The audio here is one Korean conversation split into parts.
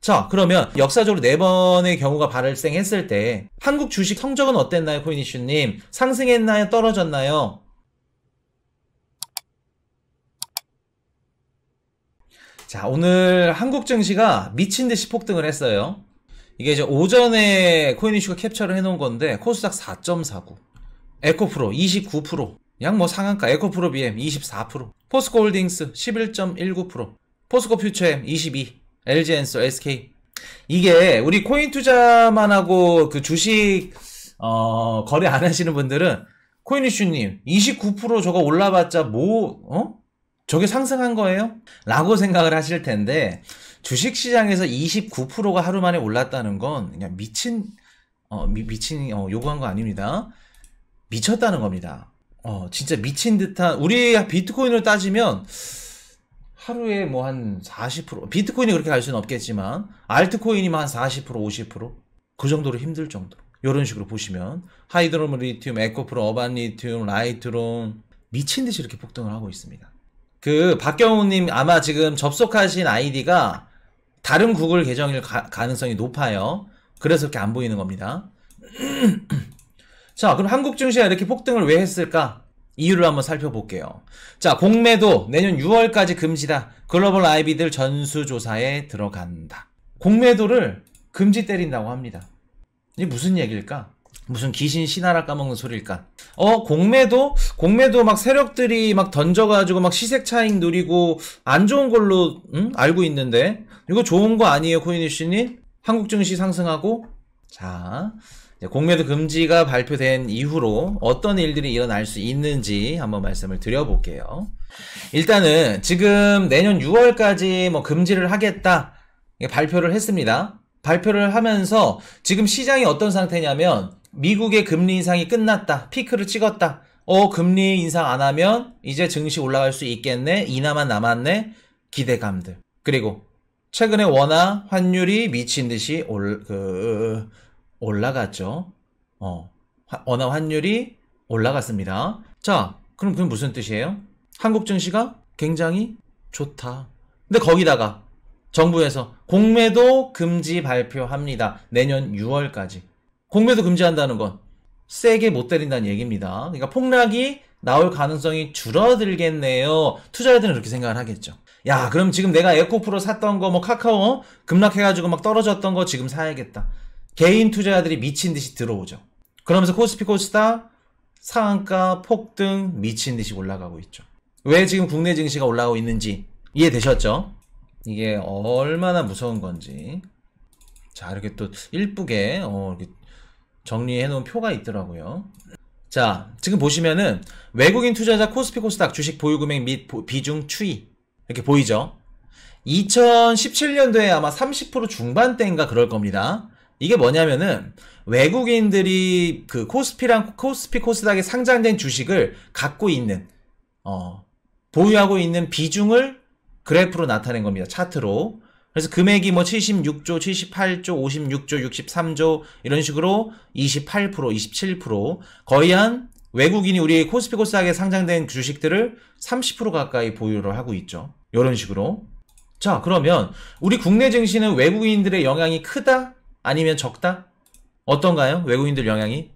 자, 그러면 역사적으로 4번의 경우가 발생했을 때 한국 주식 성적은 어땠나요, 코인이슈님? 상승했나요? 떨어졌나요? 자, 오늘 한국 증시가 미친 듯이 폭등을 했어요. 이게 이제 오전에 코인이슈가 캡처를 해놓은 건데 코스닥 4.49, 에코프로 29%, 그냥 뭐 상한가, 에코프로 BM 24%, 포스코홀딩스 11.19%, 포스코 퓨처엠 22%, LG엔솔, SK. 이게 우리 코인 투자만 하고 그 주식 거래 안 하시는 분들은 코인이슈님 29% 저거 올라봤자 저게 상승한 거예요? 라고 생각을 하실 텐데 주식시장에서 29%가 하루 만에 올랐다는 건 그냥 미친 요구한 거 아닙니다. 미쳤다는 겁니다. 진짜 미친 듯한, 우리 비트코인으로 따지면 하루에 뭐 한 40%, 비트코인이 그렇게 갈 수는 없겠지만 알트코인이면 한 40%, 50%? 그 정도로 힘들 정도로. 이런 식으로 보시면 하이드로브 리튬, 에코프로, 어반 리튬, 라이트론 미친 듯이 이렇게 폭등을 하고 있습니다. 그 박경우님 아마 지금 접속하신 아이디가 다른 구글 계정일 가능성이 높아요. 그래서 이렇게 안 보이는 겁니다. 자, 그럼 한국 증시가 이렇게 폭등을 왜 했을까? 이유를 한번 살펴볼게요. 자, 공매도 내년 6월까지 금지다. 글로벌 IB들 전수조사에 들어간다. 공매도를 금지 때린다고 합니다. 이게 무슨 얘기일까? 무슨 귀신 신하라 까먹는 소리일까? 공매도 막 세력들이 막 던져가지고 막 시세 차익 누리고 안 좋은 걸로 알고 있는데 이거 좋은 거 아니에요, 코인이슈님? 한국 증시 상승하고. 자, 공매도 금지가 발표된 이후로 어떤 일들이 일어날 수 있는지 한번 말씀을 드려볼게요. 일단은 지금 내년 6월까지 뭐 금지를 하겠다 발표를 했습니다. 발표를 하면서 지금 시장이 어떤 상태냐면 미국의 금리 인상이 끝났다. 피크를 찍었다. 금리 인상 안 하면 이제 증시 올라갈 수 있겠네. 인하만 남았네. 기대감들. 그리고 최근에 원화 환율이 미친 듯이 올라갔죠. 원화 환율이 올라갔습니다. 자, 그럼 그게 무슨 뜻이에요? 한국 증시가 굉장히 좋다. 근데 거기다가 정부에서 공매도 금지 발표합니다. 내년 6월까지. 공매도 금지한다는 건 세게 못 때린다는 얘기입니다. 그러니까 폭락이 나올 가능성이 줄어들겠네요. 투자자들은 그렇게 생각을 하겠죠. 야, 그럼 지금 내가 에코프로 샀던 거, 뭐 카카오 급락해가지고 막 떨어졌던 거 지금 사야겠다. 개인 투자자들이 미친 듯이 들어오죠. 그러면서 코스피 코스닥 상한가 폭등 미친 듯이 올라가고 있죠. 왜 지금 국내 증시가 올라가고 있는지 이해되셨죠? 이게 얼마나 무서운 건지. 자, 이렇게 또 이쁘게 이렇게 정리해 놓은 표가 있더라고요. 자, 지금 보시면은 외국인 투자자 코스피 코스닥 주식 보유 금액 및 비중 추이 이렇게 보이죠? 2017년도에 아마 30% 중반대인가 그럴 겁니다. 이게 뭐냐면은 외국인들이 그 코스피랑 코스피 코스닥에 상장된 주식을 갖고 있는 보유하고 있는 비중을 그래프로 나타낸 겁니다. 차트로. 그래서 금액이 뭐 76조, 78조, 56조, 63조 이런 식으로 28%, 27% 거의 한 외국인이 우리 코스피 코스닥에 상장된 주식들을 30% 가까이 보유를 하고 있죠. 이런 식으로. 자, 그러면 우리 국내 증시는 외국인들의 영향이 크다? 아니면 적다? 어떤가요? 외국인들 영향이?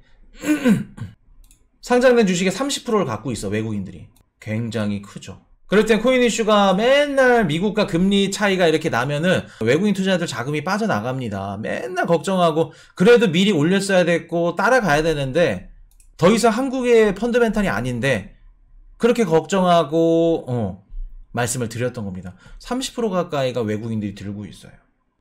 상장된 주식의 30%를 갖고 있어, 외국인들이. 굉장히 크죠. 그럴 땐 코인이슈가 맨날 미국과 금리 차이가 이렇게 나면은 외국인 투자자들 자금이 빠져나갑니다. 맨날 걱정하고 그래도 미리 올렸어야 됐고 따라가야 되는데 더 이상 한국의 펀드멘탈이 아닌데 그렇게 걱정하고 말씀을 드렸던 겁니다. 30% 가까이가 외국인들이 들고 있어요.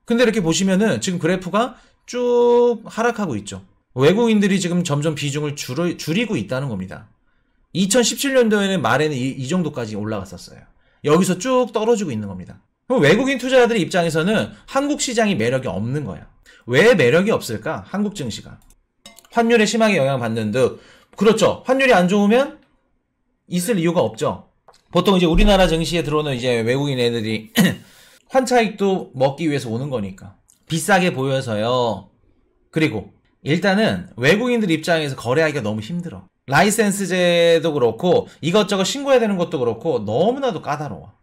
근데 이렇게 보시면은 지금 그래프가 쭉 하락하고 있죠. 외국인들이 지금 점점 비중을 줄이고 있다는 겁니다. 2017년도에는 말에는 이 정도까지 올라갔었어요. 여기서 쭉 떨어지고 있는 겁니다. 그럼 외국인 투자자들 입장에서는 한국 시장이 매력이 없는 거야. 왜 매력이 없을까? 한국 증시가. 환율에 심하게 영향받는 듯. 그렇죠. 환율이 안 좋으면 있을 이유가 없죠. 보통 이제 우리나라 증시에 들어오는 이제 외국인 애들이 환차익도 먹기 위해서 오는 거니까. 비싸게 보여서요. 그리고 일단은 외국인들 입장에서 거래하기가 너무 힘들어. 라이센스제도 그렇고 이것저것 신고해야 되는 것도 그렇고 너무나도 까다로워.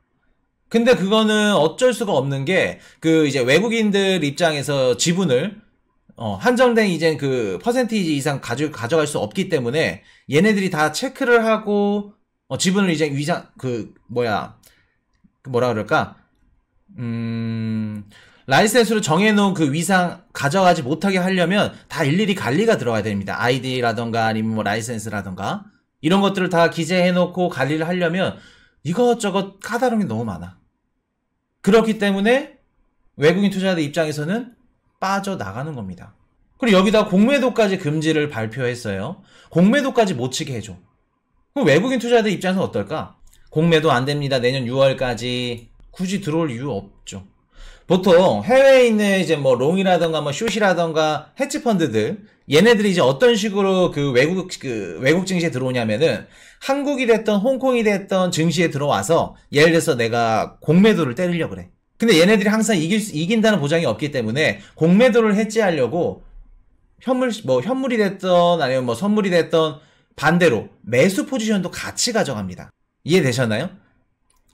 근데 그거는 어쩔 수가 없는 게, 그 이제 외국인들 입장에서 지분을, 한정된 이제 그 퍼센티지 이상 가져갈 수 없기 때문에 얘네들이 다 체크를 하고, 지분을 이제 뭐라 그럴까? 라이센스로 정해놓은 그 위상 가져가지 못하게 하려면 다 일일이 관리가 들어가야 됩니다. 아이디라던가 아니면 뭐 라이센스라던가 이런 것들을 다 기재해놓고 관리를 하려면 이것저것 까다로운 게 너무 많아. 그렇기 때문에 외국인 투자자들 입장에서는 빠져나가는 겁니다. 그리고 여기다 공매도까지 금지를 발표했어요. 공매도까지 못 치게 해줘. 그럼 외국인 투자자들 입장에서는 어떨까? 공매도 안 됩니다. 내년 6월까지. 굳이 들어올 이유 없죠. 보통 해외에 있는 이제 뭐 롱이라던가 뭐 숏이라던가 헤지펀드들 얘네들이 이제 어떤 식으로 그 외국 증시에 들어오냐면은 한국이 됐던 홍콩이 됐던 증시에 들어와서 예를 들어서 내가 공매도를 때리려고 그래. 근데 얘네들이 항상 이긴다는 보장이 없기 때문에 공매도를 해지하려고 현물이 됐던 아니면 뭐 선물이 됐던 반대로 매수 포지션도 같이 가져갑니다. 이해되셨나요?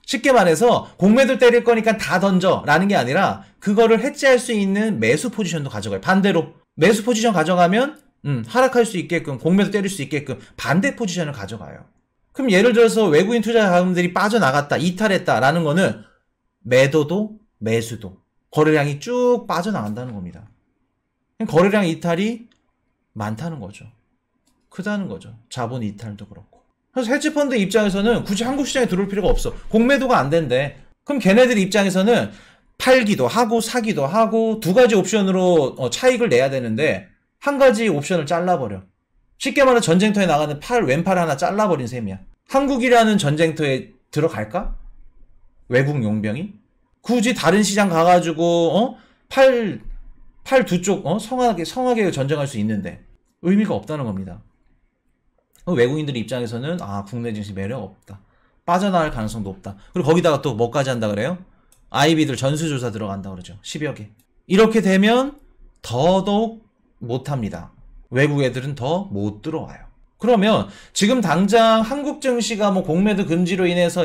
쉽게 말해서 공매도 때릴 거니까 다 던져 라는 게 아니라 그거를 해지할 수 있는 매수 포지션도 가져가요. 반대로 매수 포지션 가져가면 하락할 수 있게끔 공매도 때릴 수 있게끔 반대 포지션을 가져가요. 그럼 예를 들어서 외국인 투자 자금들이 빠져나갔다 이탈했다 라는 거는 매도도 매수도 거래량이 쭉 빠져나간다는 겁니다. 거래량 이탈이 많다는 거죠. 크다는 거죠. 자본 이탈도 그렇고. 그래서 헤지펀드 입장에서는 굳이 한국 시장에 들어올 필요가 없어. 공매도가 안 된대. 그럼 걔네들 입장에서는 팔기도 하고 사기도 하고 두 가지 옵션으로 차익을 내야 되는데 한 가지 옵션을 잘라버려. 쉽게 말해 전쟁터에 나가는 왼팔 하나 잘라버린 셈이야. 한국이라는 전쟁터에 들어갈까? 외국 용병이? 굳이 다른 시장 가가지고 팔 두 쪽 성하게 전쟁할 수 있는데 의미가 없다는 겁니다. 외국인들 입장에서는 국내 증시 매력 없다. 빠져나갈 가능성 높다. 그리고 거기다가 또 뭐까지 한다 그래요? 아이비들 전수조사 들어간다 그러죠. 10여 개. 이렇게 되면 더더욱 못합니다. 외국 애들은 더 못 들어와요. 그러면 지금 당장 한국 증시가 뭐 공매도 금지로 인해서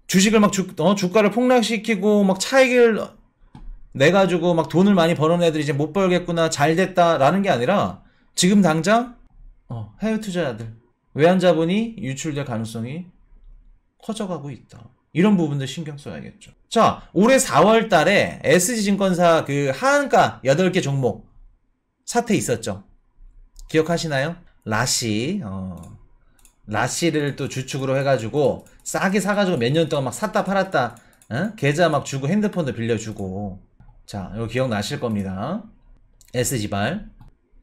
주식을 막 주가를 폭락시키고 막 차익을 내가지고 막 돈을 많이 버는 애들이 이제 못 벌겠구나 잘 됐다라는 게 아니라 지금 당장 해외 투자자들 외환자본이 유출될 가능성이 커져가고 있다. 이런 부분들 신경 써야겠죠. 자, 올해 4월 달에 SG증권사 그 하한가 8개 종목 사태 있었죠. 기억하시나요? 라시를 또 주축으로 해가지고 싸게 사가지고 몇 년 동안 막 샀다 팔았다 계좌 막 주고 핸드폰도 빌려주고. 자, 이거 기억나실 겁니다. SG발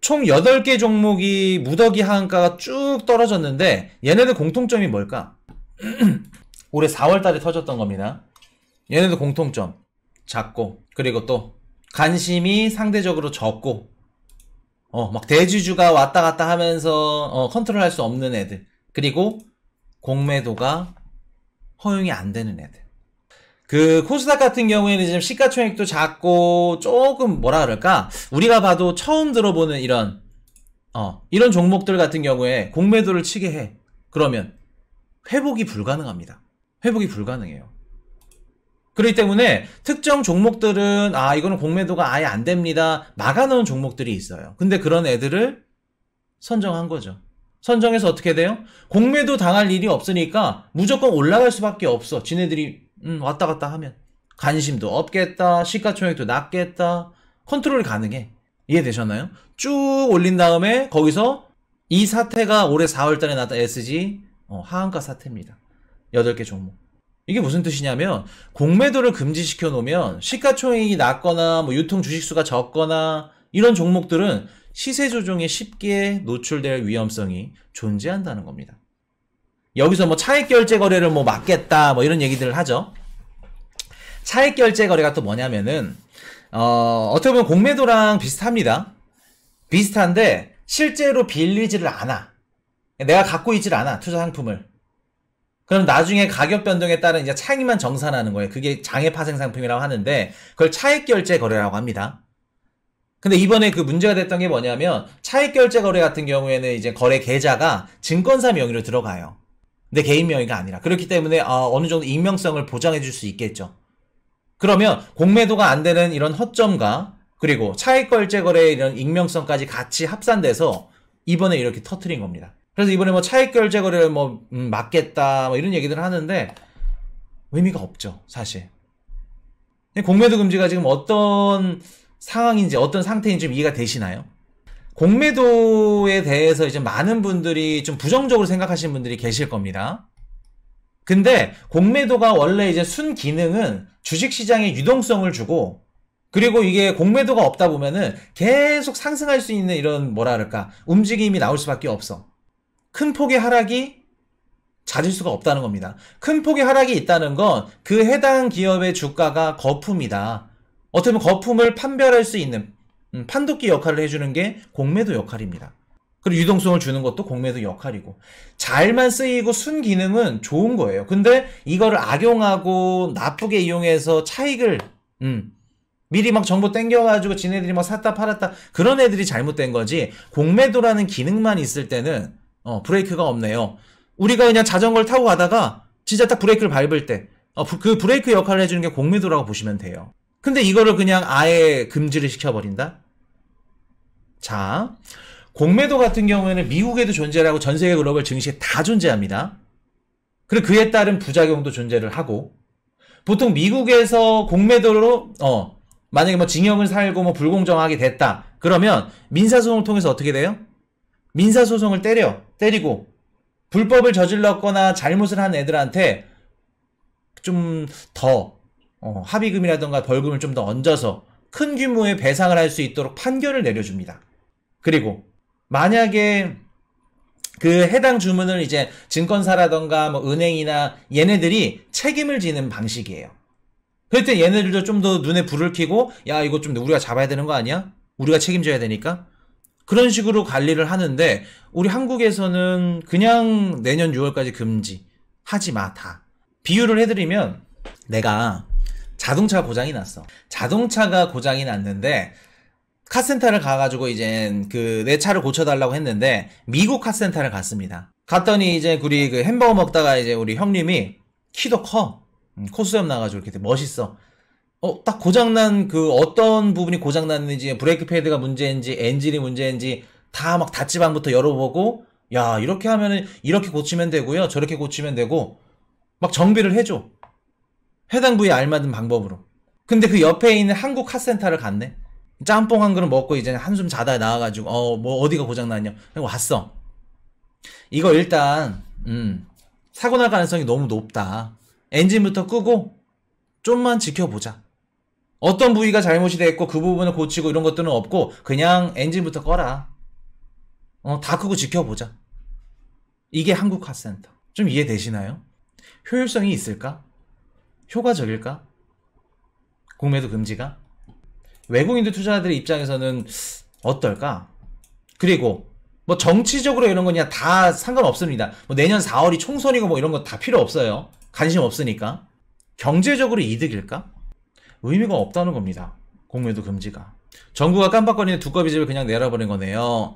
총 8개 종목이 무더기 하한가가 쭉 떨어졌는데 얘네들 공통점이 뭘까? 올해 4월달에 터졌던 겁니다. 얘네들 공통점 작고 그리고 또 관심이 상대적으로 적고 막 대주주가 왔다 갔다 하면서 컨트롤할 수 없는 애들 그리고 공매도가 허용이 안 되는 애들. 그 코스닥 같은 경우에는 지금 시가총액도 작고 조금 뭐라 그럴까 우리가 봐도 처음 들어보는 이런 종목들 같은 경우에 공매도를 치게 해. 그러면 회복이 불가능합니다. 회복이 불가능해요. 그렇기 때문에 특정 종목들은 이거는 공매도가 아예 안 됩니다. 막아놓은 종목들이 있어요. 근데 그런 애들을 선정한 거죠. 선정해서 어떻게 돼요? 공매도 당할 일이 없으니까 무조건 올라갈 수밖에 없어. 지네들이 왔다 갔다 하면 관심도 없겠다. 시가총액도 낮겠다. 컨트롤이 가능해. 이해되셨나요? 쭉 올린 다음에 거기서 이 사태가 올해 4월달에 났다 SG 하한가 사태입니다. 8개 종목. 이게 무슨 뜻이냐면 공매도를 금지시켜 놓으면 시가총액이 낮거나 뭐 유통 주식수가 적거나 이런 종목들은 시세 조정에 쉽게 노출될 위험성이 존재한다는 겁니다. 여기서 뭐 차익 결제 거래를 뭐 막겠다 뭐 이런 얘기들을 하죠. 차익 결제 거래가 또 뭐냐면은 어떻게 보면 공매도랑 비슷합니다. 비슷한데 실제로 빌리지를 않아. 내가 갖고 있질 않아 투자 상품을. 그럼 나중에 가격 변동에 따른 이제 차익만 정산하는 거예요. 그게 장외 파생 상품이라고 하는데 그걸 차익 결제 거래라고 합니다. 근데 이번에 그 문제가 됐던 게 뭐냐면 차익 결제 거래 같은 경우에는 이제 거래 계좌가 증권사 명의로 들어가요. 내 개인 명의가 아니라. 그렇기 때문에 어느 정도 익명성을 보장해 줄 수 있겠죠. 그러면 공매도가 안 되는 이런 허점과 그리고 차익결제 거래의 이런 익명성까지 같이 합산돼서 이번에 이렇게 터트린 겁니다. 그래서 이번에 뭐 차익결제 거래를 뭐 막겠다 뭐 이런 얘기들을 하는데 의미가 없죠, 사실. 공매도 금지가 지금 어떤 상황인지 어떤 상태인지 좀 이해가 되시나요? 공매도에 대해서 이제 많은 분들이 좀 부정적으로 생각하시는 분들이 계실 겁니다. 근데 공매도가 원래 이제 순기능은 주식시장에 유동성을 주고 그리고 이게 공매도가 없다 보면은 계속 상승할 수 있는 이런 뭐라 그럴까 움직임이 나올 수밖에 없어. 큰 폭의 하락이 잦을 수가 없다는 겁니다. 큰 폭의 하락이 있다는 건 그 해당 기업의 주가가 거품이다. 어떻게 보면 거품을 판별할 수 있는 판도기 역할을 해주는 게 공매도 역할입니다. 그리고 유동성을 주는 것도 공매도 역할이고 잘만 쓰이고 순기능은 좋은 거예요. 근데 이거를 악용하고 나쁘게 이용해서 차익을 미리 막 정보 땡겨가지고 지네들이 막 샀다 팔았다 그런 애들이 잘못된 거지 공매도라는 기능만 있을 때는 브레이크가 없네요. 우리가 그냥 자전거를 타고 가다가 진짜 딱 브레이크를 밟을 때 그 브레이크 역할을 해주는 게 공매도라고 보시면 돼요. 근데 이거를 그냥 아예 금지를 시켜버린다? 자, 공매도 같은 경우에는 미국에도 존재를 하고 전 세계 글로벌 증시에 다 존재합니다. 그리고 그에 따른 부작용도 존재를 하고 보통 미국에서 공매도로 만약에 뭐 징역을 살고 뭐 불공정하게 됐다. 그러면 민사소송을 통해서 어떻게 돼요? 민사소송을 때리고 불법을 저질렀거나 잘못을 한 애들한테 좀 더 합의금이라던가 벌금을 좀 더 얹어서 큰 규모의 배상을 할 수 있도록 판결을 내려줍니다. 그리고 만약에 그 해당 주문을 이제 증권사라던가 뭐 은행이나 얘네들이 책임을 지는 방식이에요. 그럴 때 얘네들도 좀 더 눈에 불을 켜고 야 이거 좀 우리가 잡아야 되는 거 아니야? 우리가 책임져야 되니까 그런 식으로 관리를 하는데 우리 한국에서는 그냥 내년 6월까지 금지 하지 마 다. 비유를 해드리면 내가 자동차가 고장이 났어. 자동차가 고장이 났는데 카센터를 가가지고 이제 내 차를 고쳐달라고 했는데 미국 카센터를 갔습니다. 갔더니 이제 우리 그 햄버거 먹다가 이제 우리 형님이 키도 커. 코수염 나가지고 이렇게 멋있어. 딱 고장난 그 어떤 부분이 고장났는지 브레이크 패드가 문제인지 엔진이 문제인지 다 막 닷지방부터 열어보고 야 이렇게 하면은 이렇게 고치면 되고요. 저렇게 고치면 되고 막 정비를 해줘. 해당 부위에 알맞은 방법으로. 근데 그 옆에 있는 한국 카센터를 갔네. 짬뽕 한 그릇 먹고 이제 한숨 자다 나와가지고 뭐 어디가 고장났냐 왔어. 이거 일단 사고 날 가능성이 너무 높다. 엔진부터 끄고 좀만 지켜보자. 어떤 부위가 잘못이 됐고 그 부분을 고치고 이런 것들은 없고 그냥 엔진부터 꺼라. 다 끄고 지켜보자. 이게 한국 카센터. 좀 이해되시나요? 효율성이 있을까? 효과적일까? 공매도 금지가? 외국인들 투자자들의 입장에서는 어떨까? 그리고 뭐 정치적으로 이런 건 그냥 다 상관없습니다. 뭐 내년 4월이 총선이고 뭐 이런 거 다 필요 없어요. 관심 없으니까. 경제적으로 이득일까? 의미가 없다는 겁니다. 공매도 금지가. 정부가 깜빡거리는 두꺼비집을 그냥 내려버린 거네요.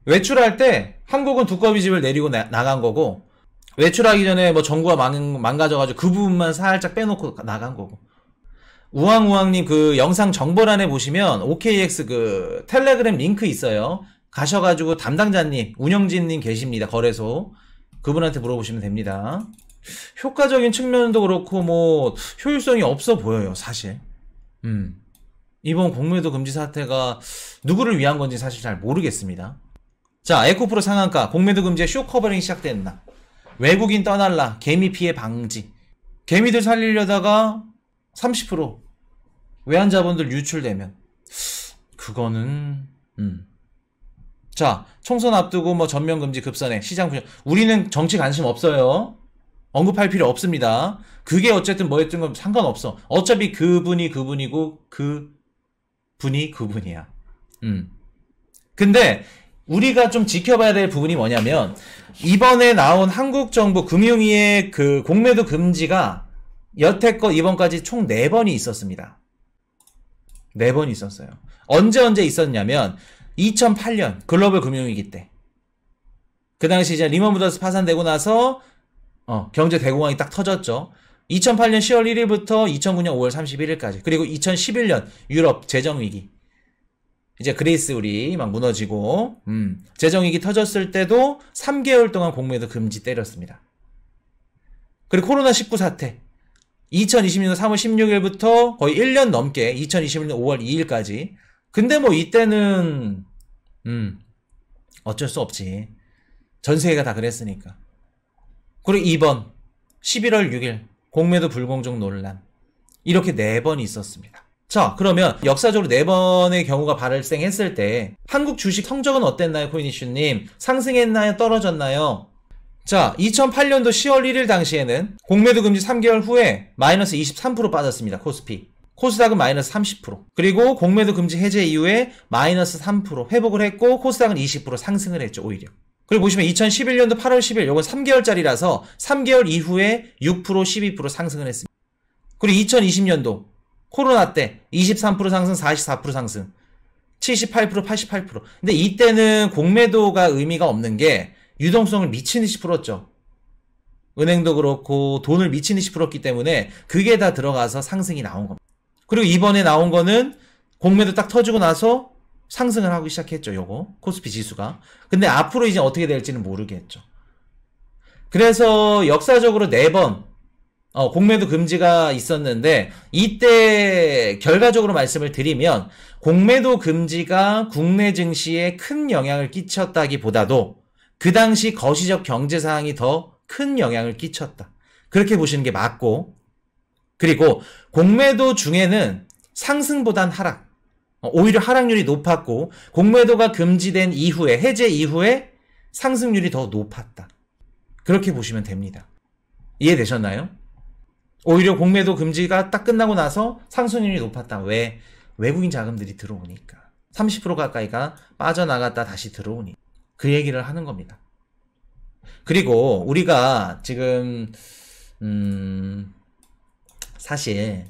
외출할 때 한국은 두꺼비집을 내리고 나간 거고 외출하기 전에 뭐 정부가 망가져가지고 그 부분만 살짝 빼놓고 나간 거고. 우왕우왕님 그 영상 정보란에 보시면 OKX 그 텔레그램 링크 있어요. 가셔가지고 담당자님, 운영진님 계십니다. 거래소. 그분한테 물어보시면 됩니다. 효과적인 측면도 그렇고 뭐 효율성이 없어 보여요, 사실. 이번 공매도 금지 사태가 누구를 위한 건지 사실 잘 모르겠습니다. 자, 에코프로 상한가 공매도 금지의 쇼 커버링이 시작됐나? 외국인 떠날라 개미 피해 방지. 개미들 살리려다가 30% 외환자본들 유출되면 그거는 자, 총선 앞두고 뭐 전면 금지 급선회 시장 분열. 우리는 정치 관심 없어요. 언급할 필요 없습니다. 그게 어쨌든 뭐였든 건 상관없어. 어차피 그분이 그분이고 그분이 그분이야. 근데 우리가 좀 지켜봐야 될 부분이 뭐냐면 이번에 나온 한국 정부 금융위의 그 공매도 금지가 여태껏 이번까지 총 4번이 있었습니다. 4번이 있었어요. 언제 있었냐면 2008년 글로벌 금융위기 때. 그 당시 이제 리먼 브더스 파산되고 나서 경제 대공황이 딱 터졌죠. 2008년 10월 1일부터 2009년 5월 31일까지. 그리고 2011년 유럽 재정위기. 이제 그리스 우리 막 무너지고, 재정위기 터졌을 때도 3개월 동안 공매도 금지 때렸습니다. 그리고 코로나19 사태. 2020년 3월 16일부터 거의 1년 넘게 2021년 5월 2일까지. 근데 뭐 이때는, 어쩔 수 없지. 전 세계가 다 그랬으니까. 그리고 이번 11월 6일 공매도 불공정 논란 이렇게 4번이 있었습니다. 자, 그러면 역사적으로 4번의 경우가 발생했을 때 한국 주식 성적은 어땠나요, 코인이슈님? 상승했나요? 떨어졌나요? 자, 2008년도 10월 1일 당시에는 공매도 금지 3개월 후에 마이너스 23% 빠졌습니다. 코스피. 코스닥은 마이너스 30%. 그리고 공매도 금지 해제 이후에 마이너스 3% 회복을 했고 코스닥은 20% 상승을 했죠, 오히려. 그리고 보시면 2011년도 8월 10일 요건 3개월짜리라서 3개월 이후에 6% 12% 상승을 했습니다. 그리고 2020년도 코로나 때 23% 상승 44% 상승 78% 88%. 근데 이때는 공매도가 의미가 없는 게 유동성을 미친듯이 풀었죠. 은행도 그렇고 돈을 미친듯이 풀었기 때문에 그게 다 들어가서 상승이 나온 겁니다. 그리고 이번에 나온 거는 공매도 딱 터지고 나서 상승을 하기 시작했죠, 요거. 코스피 지수가. 근데 앞으로 이제 어떻게 될지는 모르겠죠. 그래서 역사적으로 4번, 공매도 금지가 있었는데, 이때 결과적으로 말씀을 드리면, 공매도 금지가 국내 증시에 큰 영향을 끼쳤다기보다도, 그 당시 거시적 경제 상황이 더 큰 영향을 끼쳤다. 그렇게 보시는 게 맞고, 그리고 공매도 중에는 상승보단 하락, 오히려 하락률이 높았고 공매도가 금지된 이후에 해제 이후에 상승률이 더 높았다. 그렇게 보시면 됩니다. 이해되셨나요? 오히려 공매도 금지가 딱 끝나고 나서 상승률이 높았다. 왜? 외국인 자금들이 들어오니까. 30% 가까이가 빠져나갔다 다시 들어오니. 그 얘기를 하는 겁니다. 그리고 우리가 지금 사실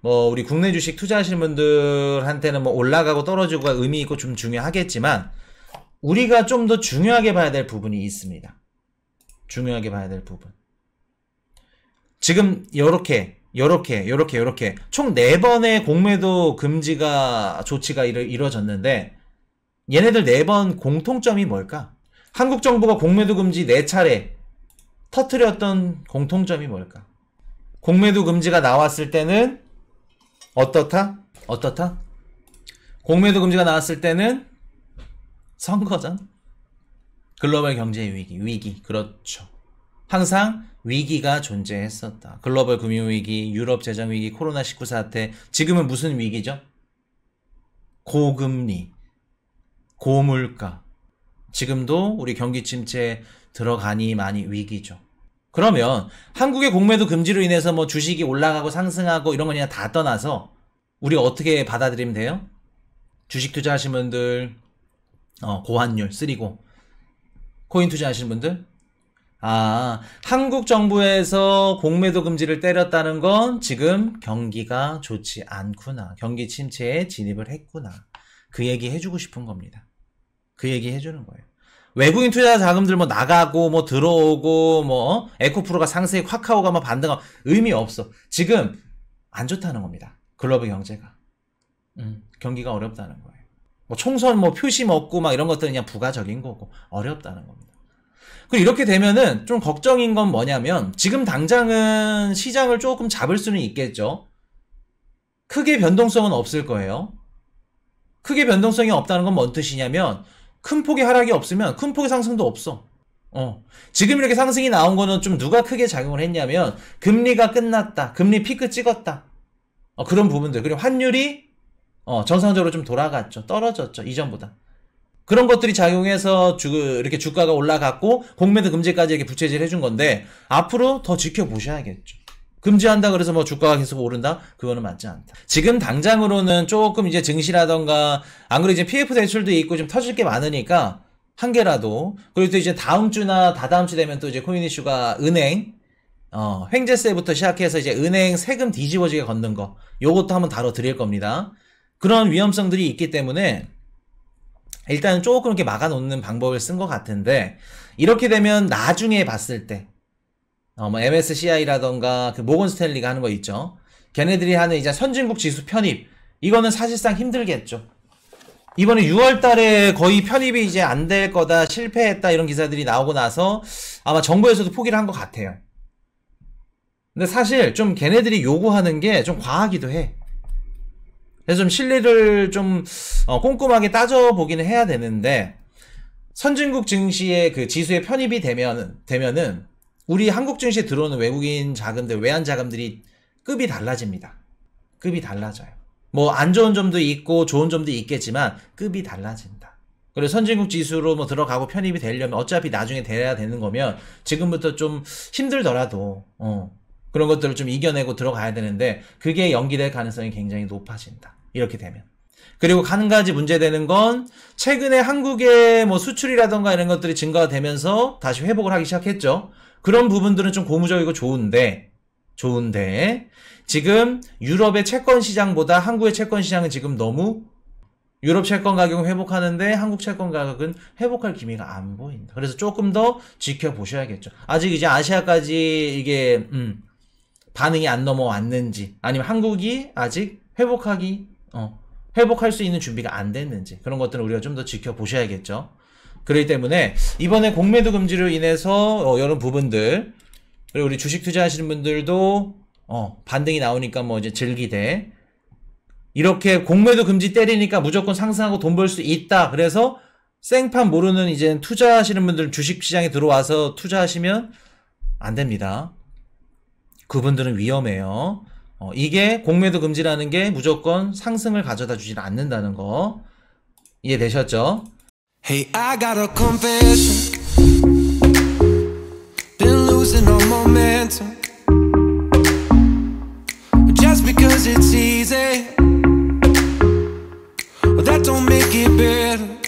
뭐 우리 국내 주식 투자하시는 분들한테는 뭐 올라가고 떨어지고가 의미 있고 좀 중요하겠지만 우리가 좀 더 중요하게 봐야 될 부분이 있습니다. 중요하게 봐야 될 부분. 지금 요렇게 총 4번의 공매도 금지가 조치가 이루어졌는데 얘네들 4번 공통점이 뭘까? 한국 정부가 공매도 금지 4차례 터뜨렸던 공통점이 뭘까? 공매도 금지가 나왔을 때는 어떻다? 공매도 금지가 나왔을 때는 선거전? 글로벌 경제 위기. 그렇죠. 항상 위기가 존재했었다. 글로벌 금융위기, 유럽 재정위기, 코로나19 사태. 지금은 무슨 위기죠? 고금리, 고물가. 지금도 우리 경기 침체 들어가니 많이 위기죠. 그러면 한국의 공매도 금지로 인해서 뭐 주식이 올라가고 상승하고 이런 거 그냥 다 떠나서 우리 어떻게 받아들이면 돼요? 주식 투자하시는 분들, 고환율 쓰리고 코인 투자하시는 분들, 한국 정부에서 공매도 금지를 때렸다는 건 지금 경기가 좋지 않구나. 경기 침체에 진입을 했구나. 그 얘기 해주고 싶은 겁니다. 그 얘기 해주는 거예요. 외국인 투자 자금들 뭐 나가고 뭐 들어오고 뭐 에코프로가 상승해 카카오가 뭐 반등하고 의미 없어. 지금 안 좋다는 겁니다. 글로벌 경제가. 경기가 어렵다는 거예요. 뭐 총선 뭐 표시 먹고 막 이런 것들은 그냥 부가적인 거고 어렵다는 겁니다. 그리고 이렇게 되면은 좀 걱정인 건 뭐냐면 지금 당장은 시장을 조금 잡을 수는 있겠죠. 크게 변동성은 없을 거예요. 크게 변동성이 없다는 건 뭔 뜻이냐면 큰 폭의 하락이 없으면 큰 폭의 상승도 없어. 지금 이렇게 상승이 나온 거는 좀 누가 크게 작용을 했냐면 금리가 끝났다. 금리 피크 찍었다. 그런 부분들. 그리고 환율이 정상적으로 좀 돌아갔죠. 떨어졌죠. 이전보다. 그런 것들이 작용해서 이렇게 주가가 올라갔고 공매도 금지까지 이렇게 부채질 해준 건데 앞으로 더 지켜보셔야겠죠. 금지한다 그래서 뭐 주가가 계속 오른다? 그거는 맞지 않다. 지금 당장으로는 조금 이제 증시라던가 안 그래도 이제 PF 대출도 있고 좀 터질 게 많으니까 한 개라도. 그리고 또 이제 다음 주나 다다음 주 되면 또 이제 코인 이슈가 은행 횡재세부터 시작해서 이제 은행 세금 뒤집어지게 걷는 거 요것도 한번 다뤄드릴 겁니다. 그런 위험성들이 있기 때문에 일단은 조금 이렇게 막아놓는 방법을 쓴 것 같은데 이렇게 되면 나중에 봤을 때 뭐 MSCI라던가 그 모건 스탠리가 하는 거 있죠. 걔네들이 하는 이제 선진국 지수 편입. 이거는 사실상 힘들겠죠. 이번에 6월 달에 거의 편입이 이제 안 될 거다, 실패했다 이런 기사들이 나오고 나서 아마 정부에서도 포기를 한 것 같아요. 근데 사실 좀 걔네들이 요구하는 게 좀 과하기도 해. 그래서 좀 실리를 좀 꼼꼼하게 따져보기는 해야 되는데, 선진국 증시의 그 지수에 편입이 되면은 우리 한국 증시에 들어오는 외국인 자금들, 외환 자금들이 급이 달라집니다. 급이 달라져요. 뭐 안 좋은 점도 있고 좋은 점도 있겠지만 급이 달라진다. 그리고 선진국 지수로 뭐 들어가고 편입이 되려면 어차피 나중에 돼야 되는 거면 지금부터 좀 힘들더라도 그런 것들을 좀 이겨내고 들어가야 되는데 그게 연기될 가능성이 굉장히 높아진다. 이렇게 되면. 그리고 한 가지 문제되는 건 최근에 한국의 뭐 수출이라던가 이런 것들이 증가가 되면서 다시 회복을 하기 시작했죠. 그런 부분들은 좀 고무적이고 좋은데 지금 유럽의 채권 시장보다 한국의 채권 시장은 지금 너무 유럽 채권 가격은 회복하는데 한국 채권 가격은 회복할 기미가 안 보인다. 그래서 조금 더 지켜보셔야겠죠. 아직 이제 아시아까지 이게 반응이 안 넘어왔는지 아니면 한국이 아직 회복할 수 있는 준비가 안 됐는지 그런 것들은 우리가 좀 더 지켜보셔야겠죠. 그렇기 때문에 이번에 공매도 금지로 인해서 이런 부분들 그리고 우리 주식 투자하시는 분들도 반등이 나오니까 뭐 이제 즐기되 이렇게 공매도 금지 때리니까 무조건 상승하고 돈 벌 수 있다. 그래서 생판 모르는 이제 투자하시는 분들 주식 시장에 들어와서 투자하시면 안 됩니다. 그분들은 위험해요. 이게 공매도 금지라는 게 무조건 상승을 가져다 주질 않는다는 거 이해되셨죠? Hey, I got a confession. Been losing all momentum. Just because it's easy, well, that don't make it better.